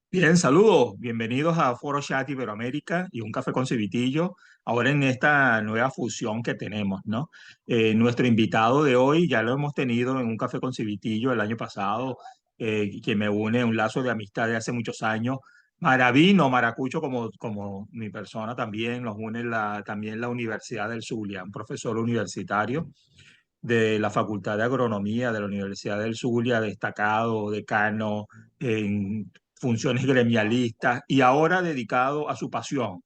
Bien, saludos, bienvenidos a Foro Chat Iberoamérica y un café con civitillo. Ahora en esta nueva fusión que tenemos, ¿no? Nuestro invitado de hoy ya lo hemos tenido en un café con civitillo el año pasado, que me une un lazo de amistad de hace muchos años. Maravino, Maracucho, como mi persona también, nos une también la Universidad del Zulia, un profesor universitario de la Facultad de Agronomía de la Universidad del Zulia, destacado, decano en funciones gremialistas y ahora dedicado a su pasión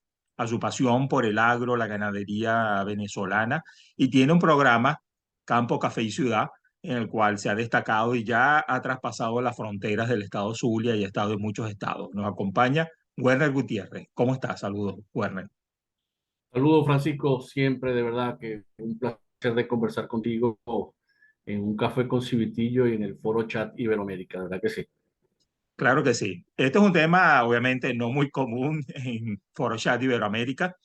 por el agro, la ganadería venezolana, y tiene un programa, Campo, Café y Ciudad, en el cual se ha destacado y ya ha traspasado las fronteras del estado Zulia y ha estado en muchos estados. Nos acompaña Werner Gutiérrez. ¿Cómo estás? Saludos, Werner. Saludos, Francisco. Siempre de verdad que un placer de conversar contigo en un café con Civitillo y en el foro chat Iberoamérica, ¿de verdad que sí? Claro que sí. Este es un tema obviamente no muy común en ForoChat Iberoamérica.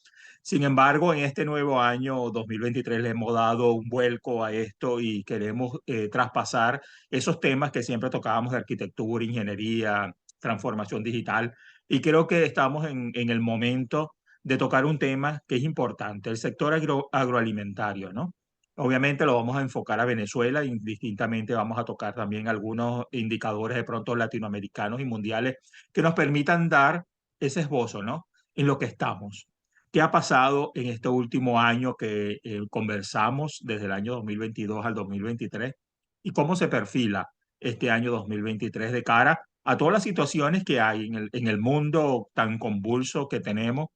Sin embargo, en este nuevo año 2023 le hemos dado un vuelco a esto y queremos traspasar esos temas que siempre tocábamos de arquitectura, ingeniería, transformación digital. Y creo que estamos en el momento de tocar un tema que es importante, el sector agroalimentario, ¿no? Obviamente lo vamos a enfocar a Venezuela, indistintamente vamos a tocar también algunos indicadores de pronto latinoamericanos y mundiales que nos permitan dar ese esbozo, ¿no? En lo que estamos. ¿Qué ha pasado en este último año que conversamos desde el año 2022 al 2023 y cómo se perfila este año 2023 de cara a todas las situaciones que hay en el mundo tan convulso que tenemos,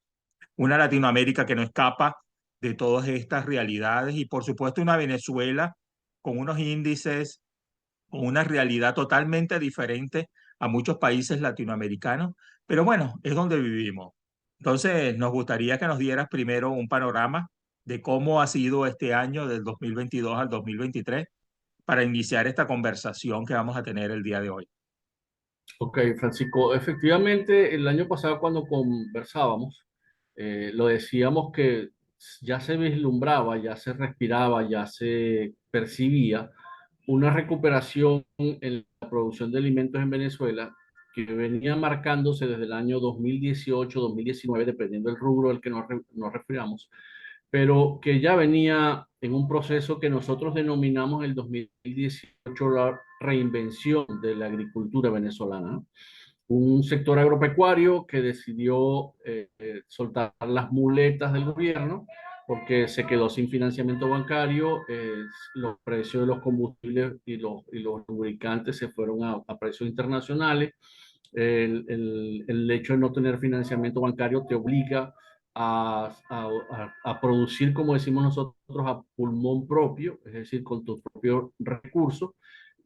una Latinoamérica que no escapa de todas estas realidades y por supuesto una Venezuela con unos índices, con una realidad totalmente diferente a muchos países latinoamericanos, pero bueno, es donde vivimos. Entonces, nos gustaría que nos dieras primero un panorama de cómo ha sido este año del 2022 al 2023 para iniciar esta conversación que vamos a tener el día de hoy. Ok, Francisco, efectivamente el año pasado cuando conversábamos, lo decíamos que ya se vislumbraba, ya se respiraba, ya se percibía una recuperación en la producción de alimentos en Venezuela que venía marcándose desde el año 2018, 2019, dependiendo del rubro al que nos refiramos, pero que ya venía en un proceso que nosotros denominamos el 2018 la reinvención de la agricultura venezolana, ¿no? Un sector agropecuario que decidió soltar las muletas del gobierno porque se quedó sin financiamiento bancario, los precios de los combustibles y los lubricantes se fueron a precios internacionales. El hecho de no tener financiamiento bancario te obliga a producir, como decimos nosotros, a pulmón propio, es decir, con tus propios recursos.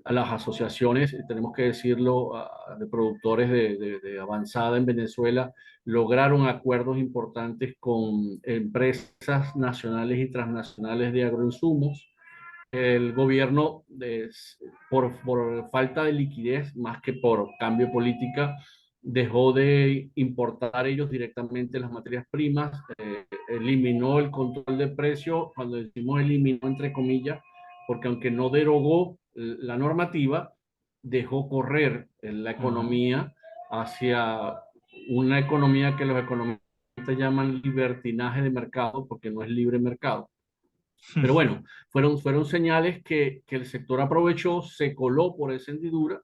A las asociaciones, tenemos que decirlo, de productores de avanzada en Venezuela, lograron acuerdos importantes con empresas nacionales y transnacionales de agroinsumos. El gobierno, por falta de liquidez, más que por cambio de política, dejó de importar ellos directamente las materias primas, eliminó el control de precio, cuando decimos eliminó entre comillas, porque aunque no derogó la normativa, dejó correr la Ujú. economía hacia una economía que los economistas llaman libertinaje de mercado, porque no es libre mercado. Pero bueno, fueron señales que el sector aprovechó, se coló por esa hendidura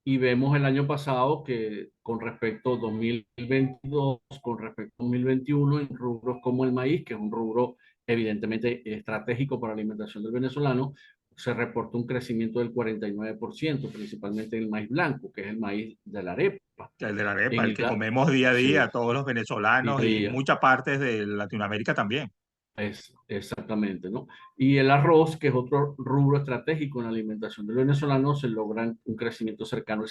y vemos el año pasado que con respecto a 2022, con respecto a 2021, en rubros como el maíz, que es un rubro evidentemente estratégico para la alimentación del venezolano, se reportó un crecimiento del 49%, principalmente en el maíz blanco, que es el maíz de la arepa. El de la arepa, En el el, que comemos día a sí, día, todos los venezolanos día a y día. muchas partes de Latinoamérica también. Exactamente, ¿no? Y el arroz, que es otro rubro estratégico en la alimentación del venezolano, se logra un crecimiento cercano al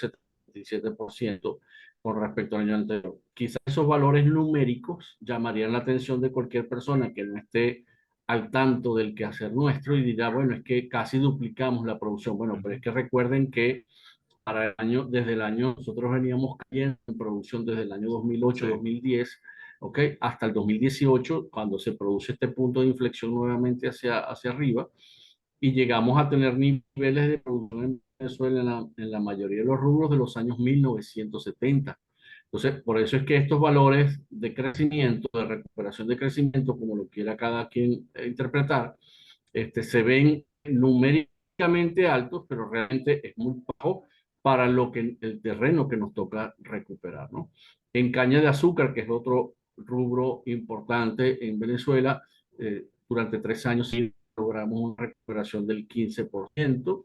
77% con respecto al año anterior. Quizás esos valores numéricos llamarían la atención de cualquier persona que no esté al tanto del quehacer nuestro y dirá, bueno, es que casi duplicamos la producción. Bueno, pero es Ujú. que recuerden que para el año, desde el año, nosotros veníamos cayendo en producción desde el año 2008, Sí. 2010, ¿ok? Hasta el 2018, cuando se produce este punto de inflexión nuevamente hacia arriba, y llegamos a tener niveles de producción en Venezuela en la mayoría de los rubros de los años 1970. Entonces, por eso es que estos valores de crecimiento, de recuperación de crecimiento, como lo quiera cada quien interpretar, se ven numéricamente altos, pero realmente es muy bajo para lo que el terreno que nos toca recuperar, ¿no? En caña de azúcar, que es otro rubro importante en Venezuela, durante 3 años sí logramos una recuperación del 15%.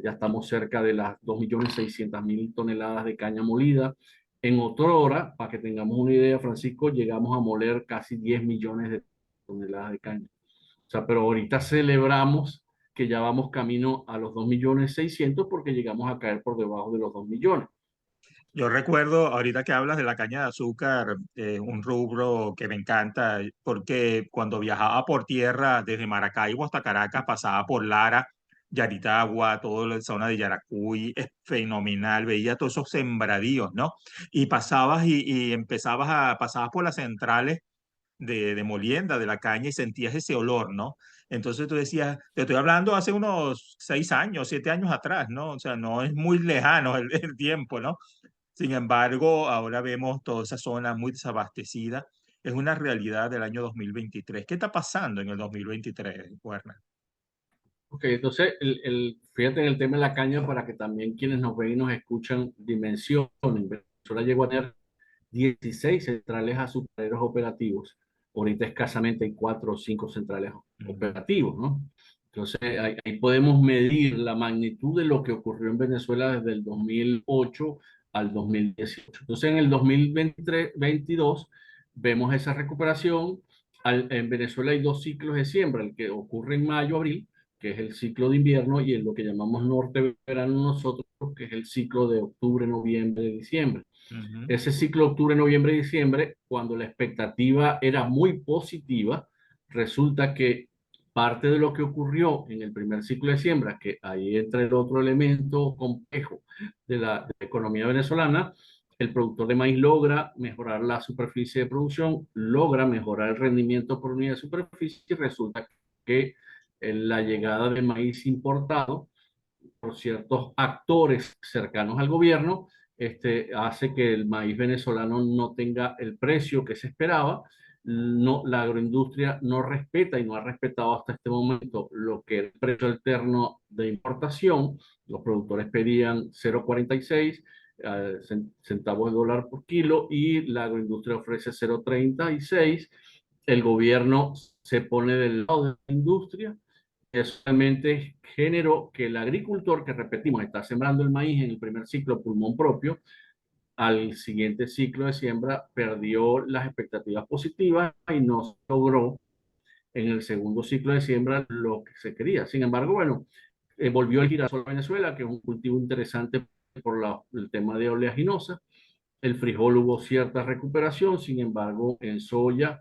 Ya estamos cerca de las 2.600.000 toneladas de caña molida. En otrora, para que tengamos una idea, Francisco, llegamos a moler casi 10 millones de toneladas de caña. O sea, pero ahorita celebramos que ya vamos camino a los 2.600.000 porque llegamos a caer por debajo de los 2 millones. Yo recuerdo, ahorita que hablas de la caña de azúcar, un rubro que me encanta, porque cuando viajaba por tierra desde Maracaibo hasta Caracas, pasaba por Lara, Yaritagua, toda la zona de Yaracuy, es fenomenal, veía todos esos sembradíos, ¿no? Y pasabas y pasabas por las centrales de molienda de la caña y sentías ese olor, ¿no? Entonces tú decías, te estoy hablando hace unos 6 años, 7 años atrás, ¿no? O sea, no es muy lejano el tiempo, ¿no? Sin embargo, ahora vemos toda esa zona muy desabastecida. Es una realidad del año 2023. ¿Qué está pasando en el 2023, Werner? Ok, entonces, fíjate en el tema de la caña para que también quienes nos ven y nos escuchan dimensionen. Venezuela llegó a tener 16 centrales azucareros operativos. Ahorita escasamente hay 4 o 5 centrales Ujú. operativos, ¿no? Entonces, ahí podemos medir la magnitud de lo que ocurrió en Venezuela desde el 2008 al 2018. Entonces, en el 2023-22 vemos esa recuperación. En Venezuela hay dos ciclos de siembra, el que ocurre en mayo-abril, que es el ciclo de invierno, y en lo que llamamos norte-verano nosotros, que es el ciclo de octubre, noviembre, diciembre. Ujú. Ese ciclo octubre, noviembre, diciembre, cuando la expectativa era muy positiva, resulta que parte de lo que ocurrió en el primer ciclo de siembra, que ahí entra el otro elemento complejo de la economía venezolana, el productor de maíz logra mejorar la superficie de producción, logra mejorar el rendimiento por unidad de superficie y resulta que la llegada de maíz importado por ciertos actores cercanos al gobierno, hace que el maíz venezolano no tenga el precio que se esperaba. No, la agroindustria no respeta y no ha respetado hasta este momento lo que es el precio alterno de importación. Los productores pedían 0,46 centavos de dólar por kilo y la agroindustria ofrece 0,36. El gobierno se pone del lado de la industria. Eso realmente generó que el agricultor, que repetimos, está sembrando el maíz en el primer ciclo pulmón propio, al siguiente ciclo de siembra perdió las expectativas positivas y no logró en el segundo ciclo de siembra lo que se quería. Sin embargo, bueno, volvió el girasol a Venezuela, que es un cultivo interesante por el tema de oleaginosa. El frijol hubo cierta recuperación, sin embargo, en soya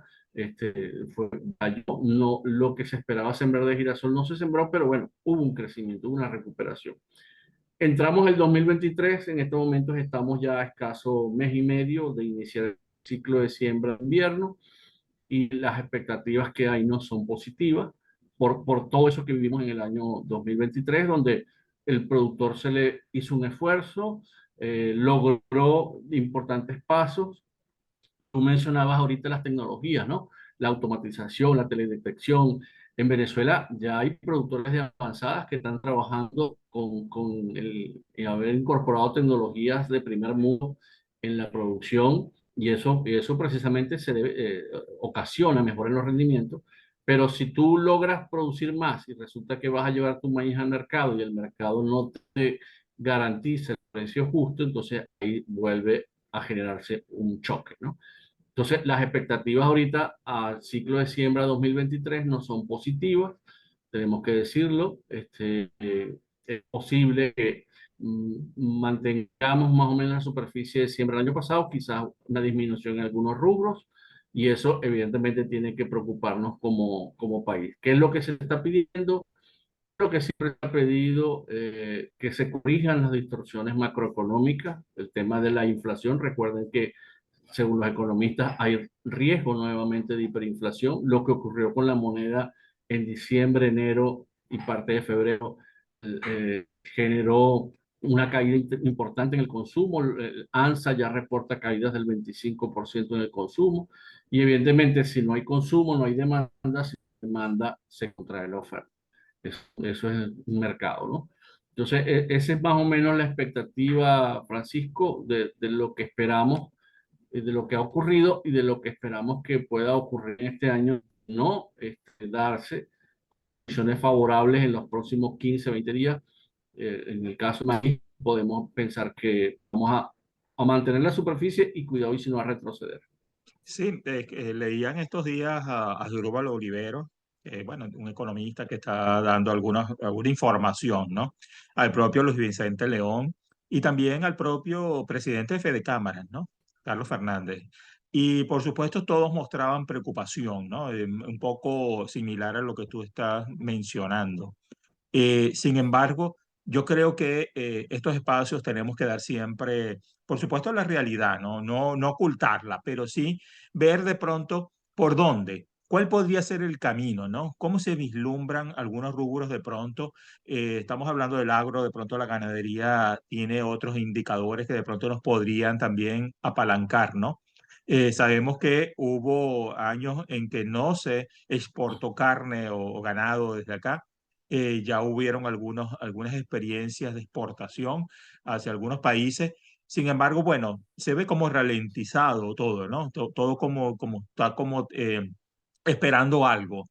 cayó. No, lo que se esperaba sembrar de girasol no se sembró, pero bueno, hubo un crecimiento, hubo una recuperación. Entramos el 2023, en estos momentos estamos ya a escaso mes y medio de iniciar el ciclo de siembra de invierno y las expectativas que hay no son positivas por todo eso que vivimos en el año 2023, donde el productor se le hizo un esfuerzo, logró importantes pasos. Tú mencionabas ahorita las tecnologías, ¿no? La automatización, la teledetección. En Venezuela ya hay productores de avanzadas que están trabajando con en haber incorporado tecnologías de primer mundo en la producción y eso precisamente ocasiona mejorar los rendimientos. Pero si tú logras producir más y resulta que vas a llevar tu maíz al mercado y el mercado no te garantiza el precio justo, entonces ahí vuelve a generarse un choque, ¿no? Entonces, las expectativas ahorita al ciclo de siembra 2023 no son positivas, tenemos que decirlo. Es posible que mantengamos más o menos la superficie de siembra del año pasado, quizás una disminución en algunos rubros, y eso evidentemente tiene que preocuparnos como país. ¿Qué es lo que se está pidiendo? Lo que siempre se ha pedido, que se corrijan las distorsiones macroeconómicas, el tema de la inflación. Recuerden que según los economistas, hay riesgo nuevamente de hiperinflación. Lo que ocurrió con la moneda en diciembre, enero y parte de febrero generó una caída importante en el consumo. El ANSA ya reporta caídas del 25% en el consumo. Y evidentemente, si no hay consumo, no hay demanda. Si no hay demanda, se contrae la oferta. Eso es un mercado, ¿no? Entonces, esa es más o menos la expectativa, Francisco, de lo que esperamos, de lo que ha ocurrido y de lo que esperamos que pueda ocurrir en este año. No darse condiciones favorables en los próximos 15, 20 días. En el caso de Madrid, podemos pensar que vamos a mantener la superficie y cuidado y si no a retroceder. Sí, leían estos días a Asdrúbal Olivero, bueno, un economista que está dando alguna información, ¿no? Al propio Luis Vicente León y también al propio presidente de Fede Cámaras, ¿no? Carlos Fernández. Y por supuesto todos mostraban preocupación, ¿no? Un poco similar a lo que tú estás mencionando. Sin embargo, yo creo que estos espacios tenemos que dar siempre, por supuesto, la realidad, ¿no? No ocultarla, pero sí ver de pronto por dónde, cuál podría ser el camino, ¿no? Cómo se vislumbran algunos rubros de pronto. Estamos hablando del agro, de pronto la ganadería tiene otros indicadores que de pronto nos podrían también apalancar, ¿no? Sabemos que hubo años en que no se exportó carne o ganado desde acá. Ya hubieron algunas experiencias de exportación hacia algunos países. Sin embargo, bueno, se ve como ralentizado todo, ¿no? Todo como está como esperando algo.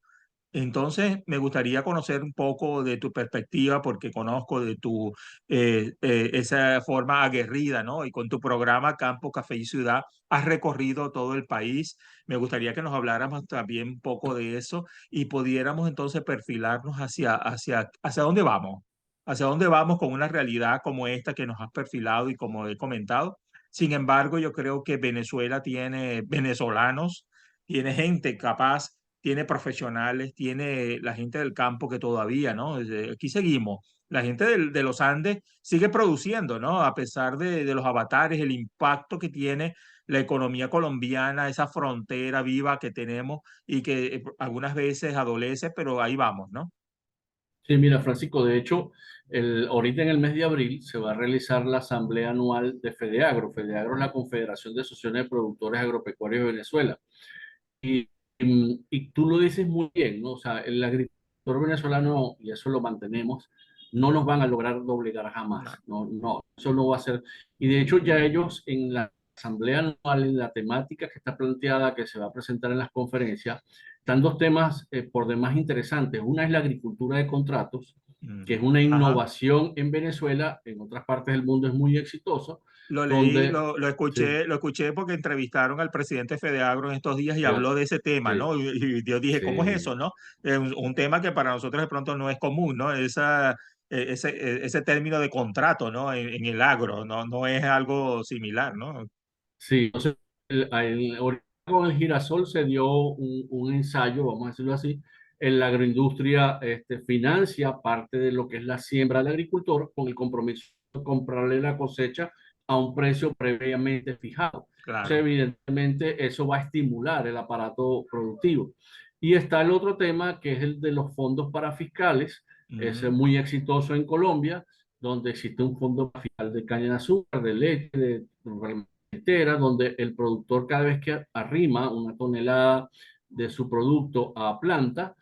Entonces, me gustaría conocer un poco de tu perspectiva, porque conozco de tu esa forma aguerrida, ¿no? Y con tu programa Campo, Café y Ciudad, has recorrido todo el país. Me gustaría que nos habláramos también un poco de eso y pudiéramos entonces perfilarnos hacia dónde vamos, hacia dónde vamos con una realidad como esta que nos has perfilado y como he comentado. Sin embargo, yo creo que Venezuela tiene venezolanos, tiene gente capaz, tiene profesionales, tiene la gente del campo que todavía, ¿no? Aquí seguimos. La gente de los Andes sigue produciendo, ¿no? A pesar de los avatares, el impacto que tiene la economía colombiana, esa frontera viva que tenemos y que algunas veces adolece, pero ahí vamos, ¿no? Sí, mira, Francisco, de hecho, ahorita en el mes de abril se va a realizar la asamblea anual de FEDEAGRO. FEDEAGRO es la Confederación de Asociaciones de Productores Agropecuarios de Venezuela. Y tú lo dices muy bien, ¿no? O sea, el agricultor venezolano, y eso lo mantenemos, no nos van a lograr doblegar No, jamás. No, no, eso no va a ser. Y de hecho, ya ellos en la asamblea anual, en la temática que está planteada, que se va a presentar en las conferencias, están dos temas por demás interesantes. Una es la agricultura de contratos, que es ujú. una Ajá. innovación en Venezuela, en otras partes del mundo es muy exitoso, Lo leí, donde, sí, lo escuché porque entrevistaron al presidente Fedeagro en estos días y habló fíjate, de ese tema, sí, ¿no? Y yo dije, ¿cómo es sí. eso, no? Un tema que para nosotros de pronto no es común, ¿no? Ese término de contrato, ¿no? En el agro, no es algo similar, ¿no? Sí, entonces ahorita con el girasol se dio un ensayo, vamos a decirlo así, en la agroindustria financia parte de lo que es la siembra del agricultor con el compromiso de comprarle la cosecha a un precio previamente fijado. Entonces, Claro. evidentemente, eso va a estimular el aparato productivo. Y está el otro tema, que es el de los fondos parafiscales, es Ujú. muy exitoso en Colombia, donde existe un fondo fiscal de caña de azúcar, de leche, de entera, donde el productor cada vez que arrima una tonelada de su producto a planta,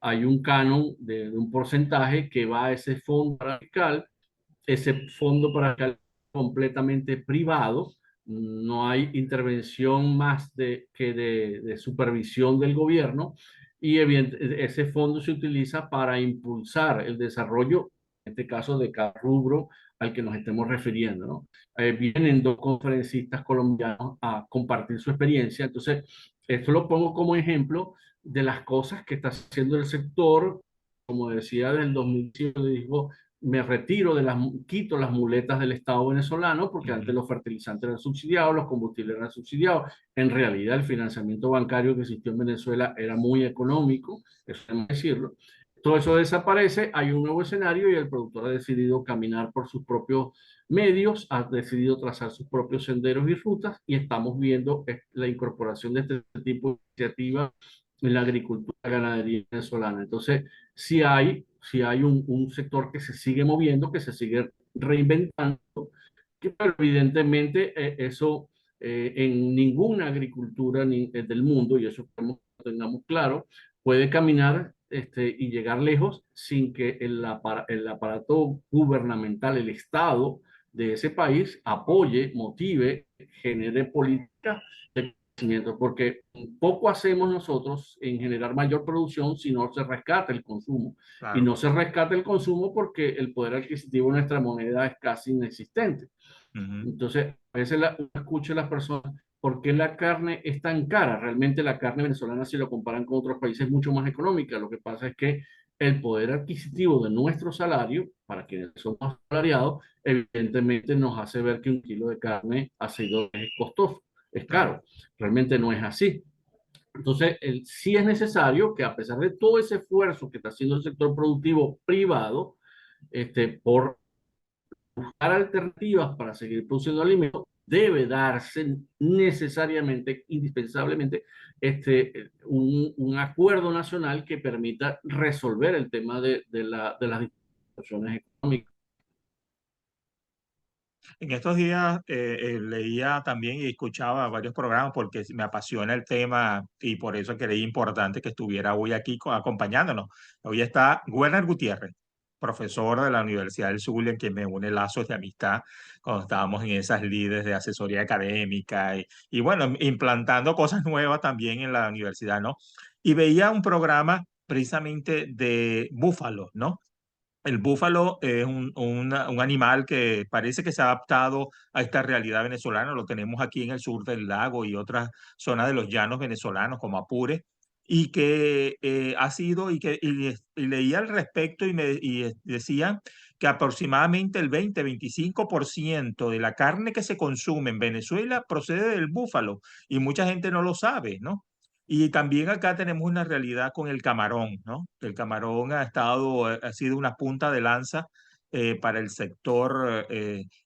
hay un canon de un porcentaje que va a ese fondo para fiscal. Ese fondo para fiscal completamente privado, no hay intervención más de supervisión del gobierno y ese fondo se utiliza para impulsar el desarrollo, en este caso de cada rubro al que nos estemos refiriendo, ¿no? Vienen dos conferencistas colombianos a compartir su experiencia. Entonces, esto lo pongo como ejemplo de las cosas que está haciendo el sector. Como decía, del 2005 dijo, me retiro quito las muletas del Estado venezolano, porque antes Ujú. los fertilizantes eran subsidiados, los combustibles eran subsidiados. En realidad, el financiamiento bancario que existió en Venezuela era muy económico, eso hay que decirlo. Todo eso desaparece, hay un nuevo escenario y el productor ha decidido caminar por sus propios medios, ha decidido trazar sus propios senderos y rutas y estamos viendo la incorporación de este tipo de iniciativas en la agricultura y ganadería venezolana. Entonces, si hay un sector que se sigue moviendo, que se sigue reinventando, que pero evidentemente eso en ninguna agricultura del mundo, y eso queremos que lo tengamos claro, puede caminar y llegar lejos sin que el aparato gubernamental, el Estado de ese país apoye, motive, genere políticas de crecimiento, porque poco hacemos nosotros en generar mayor producción si no se rescata el consumo. Y Claro. no se rescata el consumo porque el poder adquisitivo de nuestra moneda es casi inexistente. Ujú. Entonces, a veces uno escucha a las personas, ¿por qué la carne es tan cara? Realmente la carne venezolana, si lo comparan con otros países, es mucho más económica. Lo que pasa es que el poder adquisitivo de nuestro salario, para quienes somos asalariados, evidentemente nos hace ver que un kilo de carne a 6 dólares es costoso, es Claro. caro. Realmente no es así. Entonces, sí es necesario que a pesar de todo ese esfuerzo que está haciendo el sector productivo privado, por buscar alternativas para seguir produciendo alimentos, debe darse necesariamente, indispensablemente, un acuerdo nacional que permita resolver el tema de las distorsiones económicas. En estos días leía también y escuchaba varios programas porque me apasiona el tema y por eso creí importante que estuviera hoy aquí acompañándonos. Hoy está Werner Gutiérrez, profesor de la Universidad del Zulia, en quien me une lazos de amistad cuando estábamos en esas lides de asesoría académica y bueno, implantando cosas nuevas también en la universidad, ¿no? Y veía un programa precisamente de búfalos, ¿no? El búfalo es un animal que parece que se ha adaptado a esta realidad venezolana. Lo tenemos aquí en el sur del lago y otras zonas de los llanos venezolanos, como Apure, y que ha sido, y leía al respecto y decían que aproximadamente el 20-25% de la carne que se consume en Venezuela procede del búfalo, y mucha gente no lo sabe, ¿no? Y también acá tenemos una realidad con el camarón, ¿no? El camarón ha sido una punta de lanza para el sector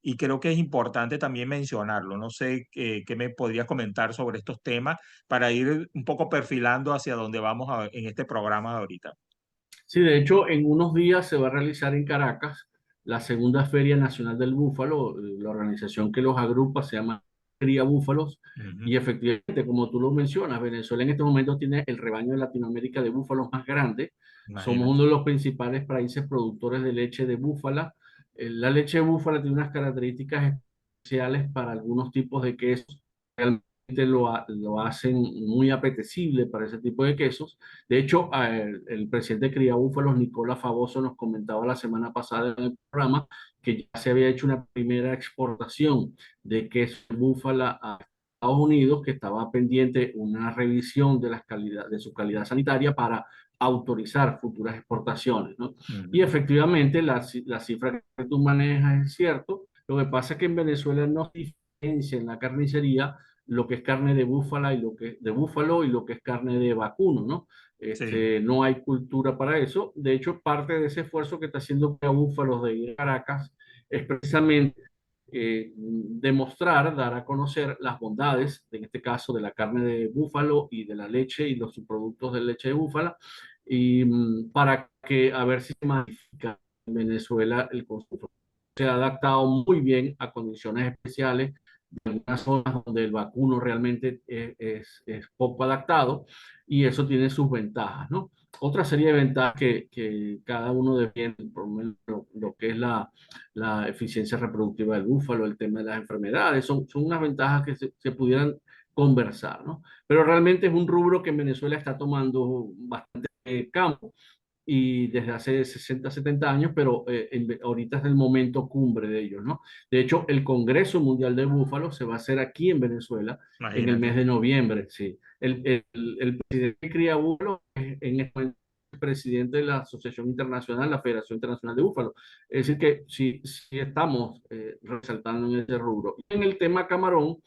y creo que es importante también mencionarlo. No sé qué me podrías comentar sobre estos temas para ir un poco perfilando hacia dónde vamos en este programa de ahorita. Sí, de hecho, en unos días se va a realizar en Caracas la segunda Feria Nacional del Búfalo. La organización que los agrupa se llama Cría Búfalos. Ujú. Y efectivamente, como tú lo mencionas, Venezuela en este momento tiene el rebaño de Latinoamérica de búfalos más grande. Somos Imagínate. uno de los principales países productores de leche de búfala. La leche de búfala tiene unas características especiales para algunos tipos de quesos. Lo hacen muy apetecible para ese tipo de quesos. De hecho, el presidente de Cría Búfalos, Nicolás Faboso, nos comentaba la semana pasada en el programa que ya se había hecho una primera exportación de queso de búfala a Estados Unidos, que estaba pendiente una revisión de, de su calidad sanitaria para autorizar futuras exportaciones, ¿no? Y Ujú. efectivamente, la cifra que tú manejas es cierto. Lo que pasa es que en Venezuela no se diferencia en la carnicería lo que es carne de búfala y lo que de búfalo y lo que es carne de vacuno, ¿no? Sí, No hay cultura para eso. De hecho, parte de ese esfuerzo que está haciendo Búfalos de ir a Caracas es precisamente demostrar, dar a conocer las bondades, en este caso, de la carne de búfalo y de la leche y los subproductos de leche de búfala, y para que a ver si se modifica en Venezuela el consumo. Se ha adaptado muy bien a condiciones especiales unas zonas donde el vacuno realmente es poco adaptado y eso tiene sus ventajas, ¿no? Otra serie de ventajas que cada uno defiende, por lo menos lo que es la eficiencia reproductiva del búfalo, el tema de las enfermedades, son unas ventajas que se pudieran conversar, ¿no? Pero realmente es un rubro que en Venezuela está tomando bastante campo y desde hace 60, 70 años, pero ahorita es el momento cumbre de ellos, ¿no? De hecho, el Congreso Mundial de Búfalo se va a hacer aquí en Venezuela en el mes imagínate. de noviembre, sí. El presidente que cría búfalo es en este momento el presidente de la Asociación Internacional, la Federación Internacional de Búfalo. Es decir, que sí estamos resaltando en ese rubro. Y en el tema camarón,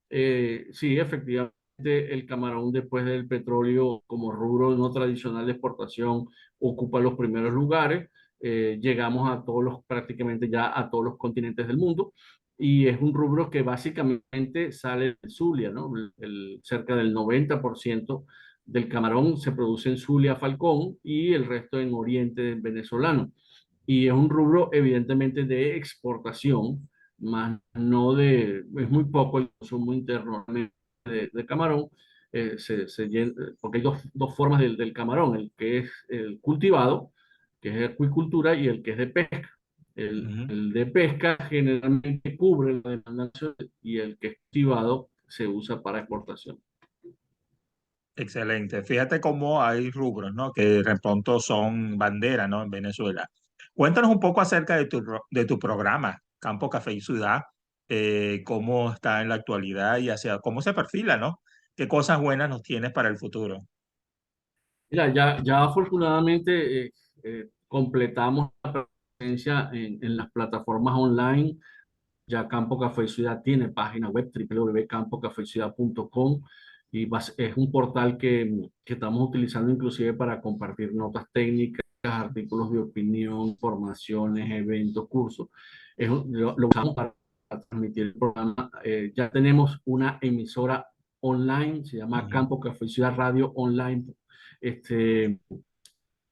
sí, efectivamente, el camarón después del petróleo como rubro no tradicional de exportación ocupa los primeros lugares. Llegamos a prácticamente ya a todos los continentes del mundo y es un rubro que básicamente sale de Zulia, ¿no? Cerca del 90% del camarón se produce en Zulia, Falcón y el resto en Oriente venezolano. y es un rubro evidentemente de exportación, más no de, es muy poco el consumo interno de camarón, porque hay dos formas del camarón, el que es el cultivado, que es acuicultura, y el que es de pesca. Ujú. El de pesca generalmente cubre la demanda nacional y el que es cultivado se usa para exportación. Excelente. Fíjate cómo hay rubros, ¿no? Que de pronto son bandera, ¿no? En Venezuela. Cuéntanos un poco acerca de tu programa, Campo Café y Ciudad, cómo está en la actualidad y hacia cómo se perfila, ¿no? ¿Qué cosas buenas nos tienes para el futuro? Mira, ya afortunadamente completamos la presencia en las plataformas online. Ya Campo Café Ciudad tiene página web www.campocafeciudad.com y es un portal que estamos utilizando inclusive para compartir notas técnicas, artículos de opinión, formaciones, eventos, cursos. Lo usamos para transmitir el programa. Ya tenemos una emisora online, se llama Ujú. Campo Café Ciudad Radio Online. Este,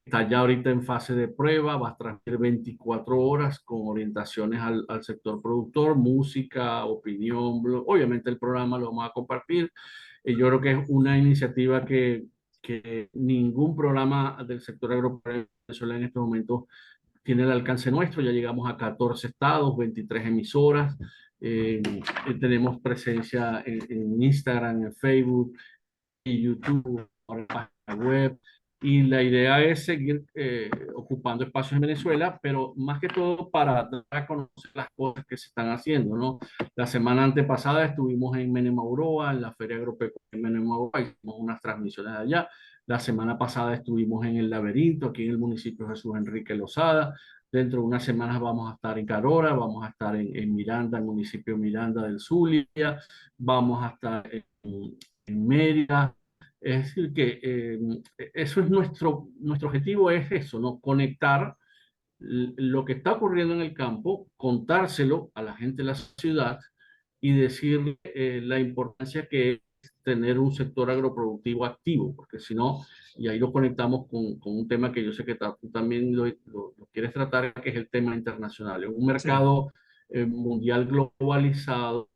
Está ya ahorita en fase de prueba, va a transmitir 24 horas con orientaciones al sector productor, música, opinión, blog. Obviamente el programa lo vamos a compartir. Yo creo que es una iniciativa que ningún programa del sector agropecuario en Venezuela en estos momentos tiene el alcance nuestro. Ya llegamos a 14 estados, 23 emisoras. Tenemos presencia en Instagram, en Facebook, y YouTube, ahora en página web. Y la idea es seguir ocupando espacios en Venezuela, pero más que todo para dar a conocer las cosas que se están haciendo, ¿no? La semana antepasada estuvimos en Menemauroa, en la Feria Agropecuaria de Menemauroa, hicimos unas transmisiones allá. La semana pasada estuvimos en El Laberinto, aquí en el municipio de Jesús Enrique Lozada. Dentro de unas semanas vamos a estar en Carora, vamos a estar en Miranda, el municipio de Miranda del Zulia, vamos a estar en Mérida. Es decir, que eso es nuestro objetivo es eso, ¿no? Conectar lo que está ocurriendo en el campo, contárselo a la gente de la ciudad y decirle la importancia que es tener un sector agroproductivo activo, porque si no, y ahí lo conectamos con un tema que yo sé que tú también lo quieres tratar, que es el tema internacional. En un Sí. mercado mundial globalizado,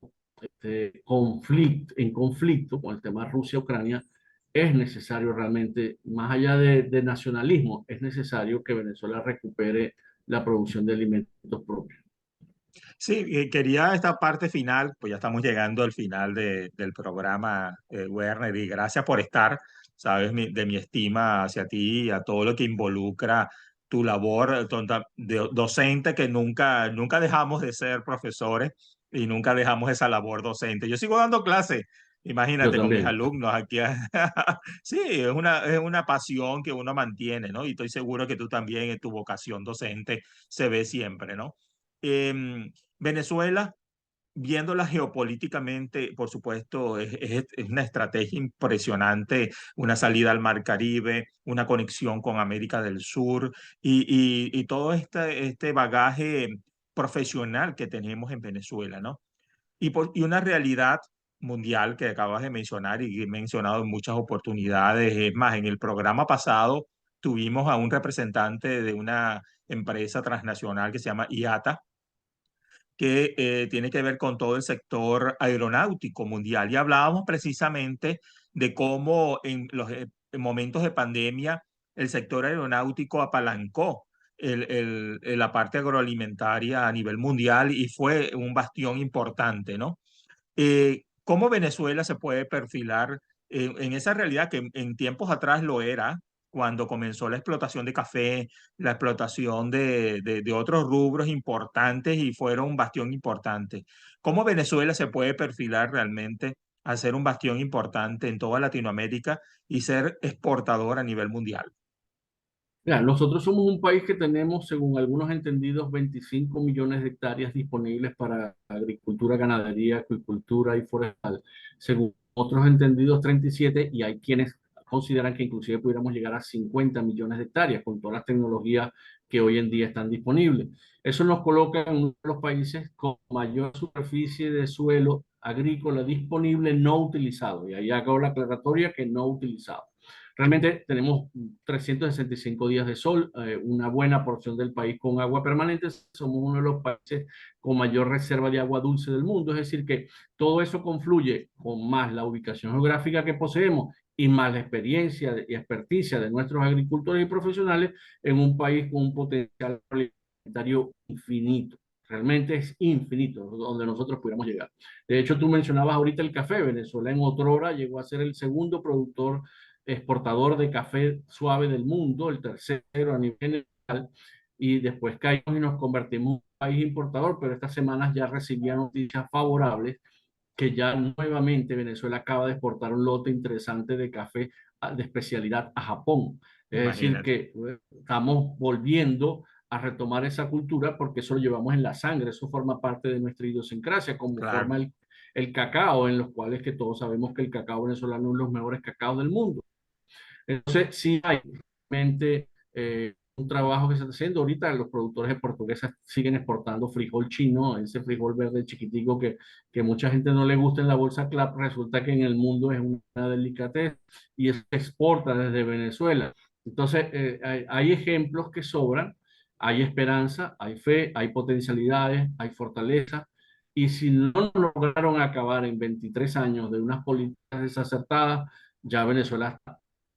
en conflicto con el tema Rusia-Ucrania, es necesario realmente, más allá de nacionalismo, es necesario que Venezuela recupere la producción de alimentos propios. Sí, quería esta parte final, pues ya estamos llegando al final del programa, Werner, y gracias por estar, sabes, de mi estima hacia ti y a todo lo que involucra tu labor docente, que nunca dejamos de ser profesores y nunca dejamos esa labor docente. Yo sigo dando clases, Yo imagínate, con mis también. alumnos aquí. Sí, es una pasión que uno mantiene, ¿no? Y estoy seguro que tú también en tu vocación docente se ve siempre, ¿no? Venezuela, viéndola geopolíticamente, por supuesto, es una estrategia impresionante, una salida al Mar Caribe, una conexión con América del Sur y todo este bagaje profesional que tenemos en Venezuela, ¿no? Y una realidad mundial que acabas de mencionar y que he mencionado en muchas oportunidades. Es más, en el programa pasado tuvimos a un representante de una empresa transnacional que se llama IATA, que tiene que ver con todo el sector aeronáutico mundial. Y hablábamos precisamente de cómo en momentos de pandemia el sector aeronáutico apalancó la parte agroalimentaria a nivel mundial y fue un bastión importante, ¿no? ¿Cómo Venezuela se puede perfilar en esa realidad que en tiempos atrás lo era, cuando comenzó la explotación de café, la explotación de otros rubros importantes y fueron un bastión importante? ¿Cómo Venezuela se puede perfilar realmente a ser un bastión importante en toda Latinoamérica y ser exportador a nivel mundial? Mira, nosotros somos un país que tenemos, según algunos entendidos, 25 millones de hectáreas disponibles para agricultura, ganadería, acuicultura y forestal. Según otros entendidos, 37, y hay quienes consideran que inclusive pudiéramos llegar a 50 millones de hectáreas con todas las tecnologías que hoy en día están disponibles. Eso nos coloca en uno de los países con mayor superficie de suelo agrícola disponible no utilizado. Y ahí hago la aclaratoria que no utilizado. Realmente tenemos 365 días de sol, una buena porción del país con agua permanente. Somos uno de los países con mayor reserva de agua dulce del mundo. Es decir, que todo eso confluye con más la ubicación geográfica que poseemos y más la experiencia y experticia de nuestros agricultores y profesionales en un país con un potencial alimentario infinito. Realmente es infinito donde nosotros pudiéramos llegar. De hecho, tú mencionabas ahorita el café. Venezuela en otrora llegó a ser el segundo productor exportador de café suave del mundo, el tercero a nivel general, y después caímos y nos convertimos en un país importador, pero estas semanas ya recibía noticias favorables que ya nuevamente Venezuela acaba de exportar un lote interesante de café de especialidad a Japón. Es decir, Imagínate, que estamos volviendo a retomar esa cultura porque eso lo llevamos en la sangre, eso forma parte de nuestra idiosincrasia, como claro. forma el cacao, en los cuales que todos sabemos que el cacao venezolano es uno de los mejores cacaos del mundo. Entonces, sí hay realmente un trabajo que se está haciendo. Ahorita los productores de portuguesas siguen exportando frijol chino, ese frijol verde chiquitico que mucha gente no le gusta en la bolsa CLAP, resulta que en el mundo es una delicatez y se exporta desde Venezuela. Entonces, hay ejemplos que sobran, hay esperanza, hay fe, hay potencialidades, hay fortaleza. Y si no lograron acabar en 23 años de unas políticas desacertadas, ya Venezuela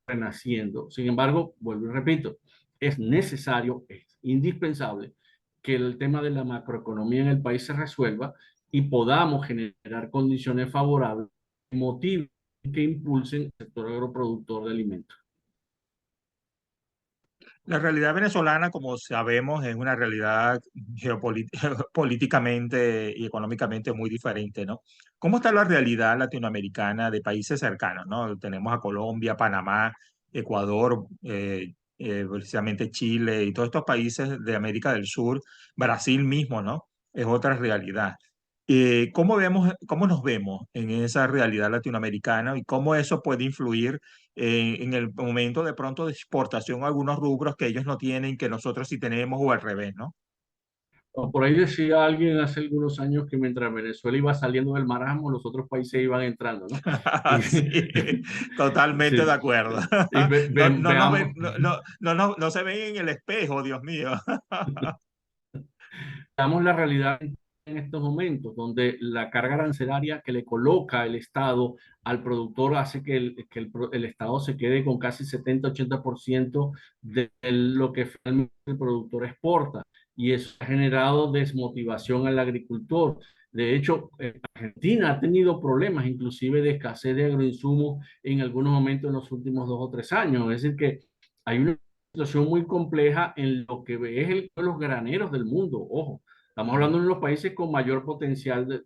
renaciendo. Sin embargo, vuelvo y repito, es necesario, es indispensable que el tema de la macroeconomía en el país se resuelva y podamos generar condiciones favorables, motivos que impulsen el sector agroproductor de alimentos. La realidad venezolana, como sabemos, es una realidad políticamente y económicamente muy diferente, ¿no? ¿Cómo está la realidad latinoamericana de países cercanos, ¿no? Tenemos a Colombia, Panamá, Ecuador, precisamente Chile y todos estos países de América del Sur, Brasil mismo, ¿no? Es otra realidad. ¿Cómo nos vemos en esa realidad latinoamericana y cómo eso puede influir en el momento de pronto de exportación a algunos rubros que ellos no tienen, que nosotros sí tenemos o al revés, ¿no? Por ahí decía alguien hace algunos años que mientras Venezuela iba saliendo del marasmo, los otros países iban entrando, ¿no? Y, Sí, totalmente de sí, acuerdo. y No, no, nos ven, veamos, no se ven en el espejo, Dios mío. veamos la realidad en estos momentos, donde la carga arancelaria que le coloca el Estado al productor hace que el Estado se quede con casi 70-80% de lo que finalmente el productor exporta. Y eso ha generado desmotivación al agricultor. De hecho, Argentina ha tenido problemas, inclusive de escasez de agroinsumos en algunos momentos en los últimos 2 o 3 años. Es decir, que hay una situación muy compleja en lo que es los graneros del mundo. Ojo, estamos hablando de los países con mayor potencial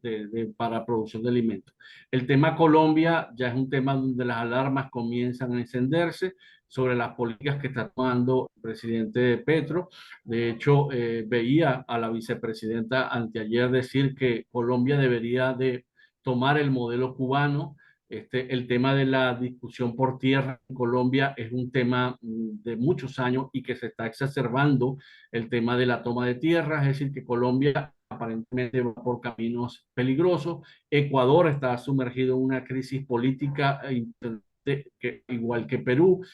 para producción de alimentos. El tema Colombia ya es un tema donde las alarmas comienzan a encenderse sobre las políticas que está tomando el presidente Petro. De hecho, veía a la vicepresidenta anteayer decir que Colombia debería de tomar el modelo cubano. El tema de la discusión por tierra en Colombia es un tema de muchos años y que se está exacerbando el tema de la toma de tierras, es decir, que Colombia aparentemente va por caminos peligrosos. Ecuador está sumergido en una crisis política igual que Perú,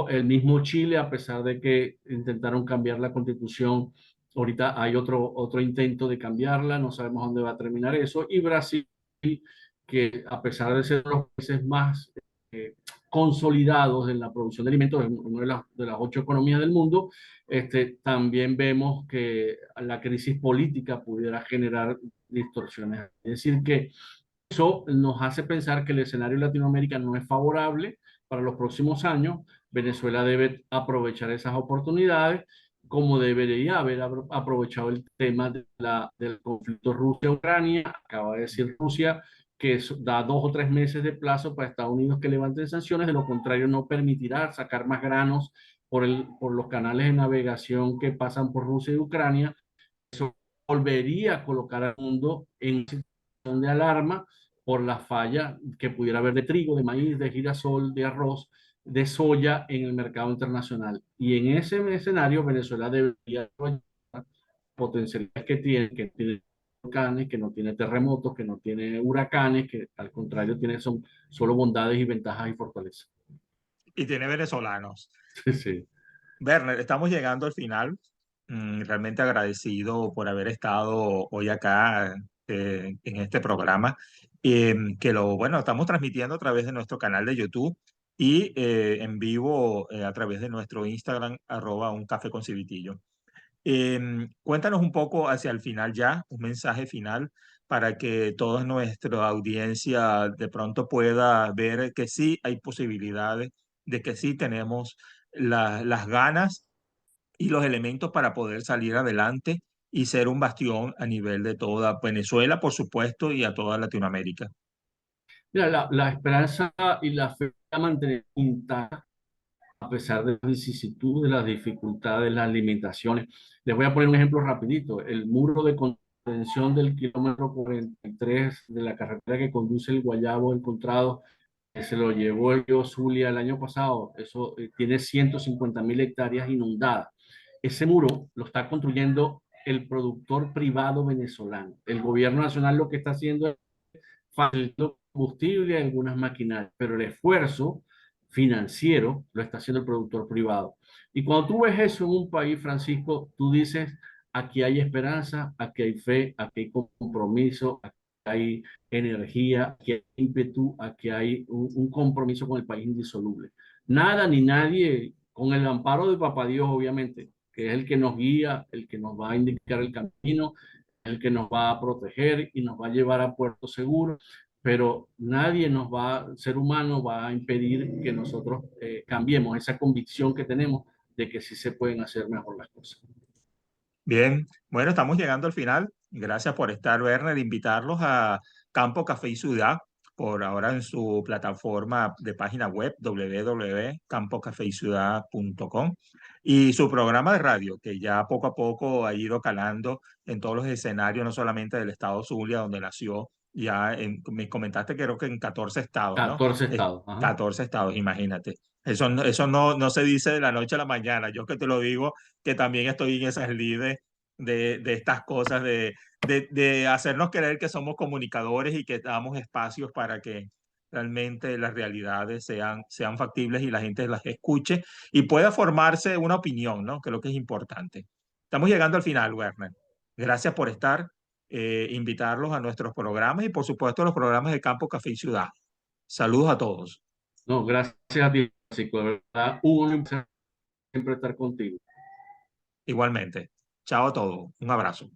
el mismo Chile, a pesar de que intentaron cambiar la constitución, ahorita hay otro intento de cambiarla, no sabemos dónde va a terminar eso, y Brasil, que a pesar de ser uno de los países más eh, consolidados en la producción de alimentos, es una de las 8 economías del mundo, también vemos que la crisis política pudiera generar distorsiones. Es decir, que eso nos hace pensar que el escenario latinoamericano no es favorable para los próximos años. Venezuela debe aprovechar esas oportunidades, como debería haber aprovechado el tema del conflicto Rusia-Ucrania. Acaba de decir Rusia que da 2 o 3 meses de plazo para Estados Unidos que levanten sanciones, de lo contrario no permitirá sacar más granos por los canales de navegación que pasan por Rusia y Ucrania. Eso volvería a colocar al mundo en situación de alarma por la falla que pudiera haber de trigo, de maíz, de girasol, de arroz, de soya en el mercado internacional. Y en ese escenario Venezuela debería aprovechar potencialidades que tiene volcanes, que no tiene terremotos, que no tiene huracanes, que al contrario tiene son solo bondades y ventajas y fortalezas. y tiene venezolanos. Sí, sí. Werner, estamos llegando al final. Realmente agradecido por haber estado hoy acá en este programa, que bueno, estamos transmitiendo a través de nuestro canal de YouTube y en vivo a través de nuestro Instagram, @un café con civitillo. Cuéntanos un poco hacia el final ya, un mensaje final para que toda nuestra audiencia de pronto pueda ver que sí hay posibilidades, de que sí tenemos las ganas y los elementos para poder salir adelante y ser un bastión a nivel de toda Venezuela, por supuesto, y a toda Latinoamérica. Mira, la esperanza y la fe la mantener intacta a pesar de las vicisitudes, de las dificultades, las limitaciones. Les voy a poner un ejemplo rapidito. El muro de contención del kilómetro 43 de la carretera que conduce el Guayabo encontrado, que se lo llevó el río Zulia el año pasado. Eso tiene 150.000 hectáreas inundadas. Ese muro lo está construyendo el productor privado venezolano. El gobierno nacional lo que está haciendo es faltando combustible y algunas maquinarias, pero el esfuerzo financiero lo está haciendo el productor privado. Y cuando tú ves eso en un país, Francisco, tú dices, aquí hay esperanza, aquí hay fe, aquí hay compromiso, aquí hay energía, aquí hay ímpetu, aquí hay un compromiso con el país indisoluble. Nada ni nadie, con el amparo de Papá Dios, obviamente, que es el que nos guía, el que nos va a indicar el camino, el que nos va a proteger y nos va a llevar a puerto seguro, pero nadie nos va, ser humano va a impedir que nosotros cambiemos esa convicción que tenemos de que sí se pueden hacer mejor las cosas. Bien, bueno, estamos llegando al final. Gracias por estar, Werner. Invitarlos a Campo Café y Ciudad, por ahora en su plataforma de página web www.campocafeyciudad.com y su programa de radio, que ya poco a poco ha ido calando en todos los escenarios, no solamente del estado Zulia, donde nació, me comentaste que creo que en 14 estados, ¿no? 14 estados. Ajá. 14 estados, imagínate. Eso no se dice de la noche a la mañana. Yo que te lo digo, que también estoy en esas lides de estas cosas, de hacernos creer que somos comunicadores y que damos espacios para que realmente las realidades sean factibles y la gente las escuche y pueda formarse una opinión, ¿no? Que es lo que es importante. Estamos llegando al final, Werner. Gracias por estar, invitarlos a nuestros programas y por supuesto a los programas de Campo Café y Ciudad. Saludos a todos. No, gracias a ti, Francisco. De verdad, un placer siempre estar contigo. Igualmente. Chao a todos. Un abrazo.